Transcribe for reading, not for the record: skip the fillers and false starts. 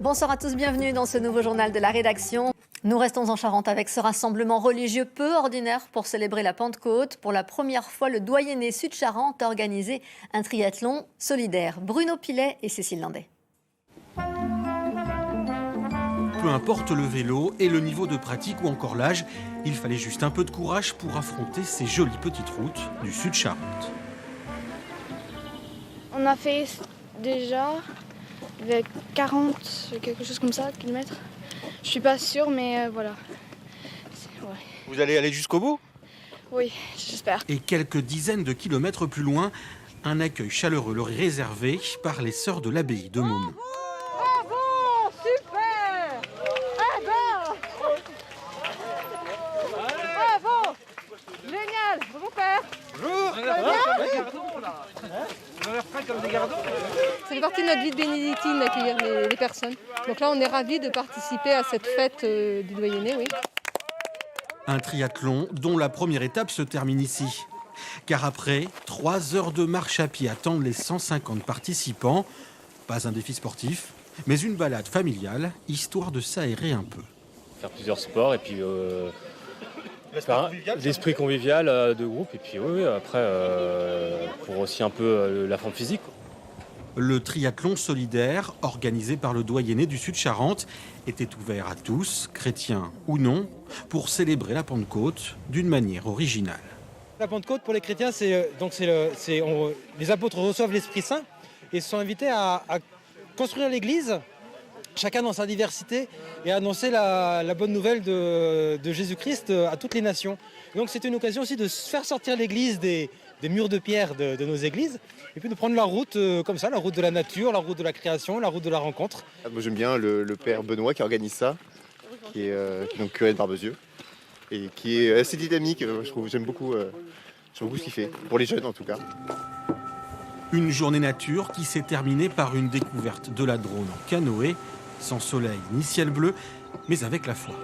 Bonsoir à tous, bienvenue dans ce nouveau journal de la rédaction. Nous restons en Charente avec ce rassemblement religieux peu ordinaire pour célébrer la Pentecôte. Pour la première fois, le doyenné Sud-Charente a organisé un triathlon solidaire. Bruno Pilet et Cécile Landais. Peu importe le vélo et le niveau de pratique ou encore l'âge, il fallait juste un peu de courage pour affronter ces jolies petites routes du Sud-Charente. On a fait déjà 40, quelque chose comme ça, kilomètres. Je suis pas sûre, mais voilà. Ouais. Vous allez aller jusqu'au bout ? Oui, j'espère. Et quelques dizaines de kilomètres plus loin, un accueil chaleureux leur est réservé par les sœurs de l'abbaye de Môme. Bravo, super. Bravo, génial, bonjour père. Ça fait partie de notre vie de bénédictine d'accueillir les personnes. Donc là, on est ravis de participer à cette fête du doyenné, oui. Un triathlon dont la première étape se termine ici. Car après 3 heures de marche à pied attendent les 150 participants. Pas un défi sportif, mais une balade familiale, histoire de s'aérer un peu. Faire plusieurs sports et puis l'esprit convivial de groupe. Et puis oui, après, pour aussi un peu la forme physique. Le triathlon solidaire, organisé par le doyenné du Sud-Charente, était ouvert à tous, chrétiens ou non, pour célébrer la Pentecôte d'une manière originale. La Pentecôte pour les chrétiens, les apôtres reçoivent l'Esprit Saint et sont invités à construire l'Église, chacun dans sa diversité, et annoncer la bonne nouvelle de Jésus-Christ à toutes les nations. Donc c'est une occasion aussi de faire sortir l'Église des murs de pierre de nos églises, et puis de prendre la route comme ça, la route de la nature, la route de la création, la route de la rencontre. Moi j'aime bien le père Benoît qui organise ça, qui est donc curé de Barbezieux, et qui est assez dynamique, je trouve, j'aime beaucoup ce qu'il fait, pour les jeunes en tout cas. Une journée nature qui s'est terminée par une découverte de la Drône en canoë, sans soleil ni ciel bleu, mais avec la foi.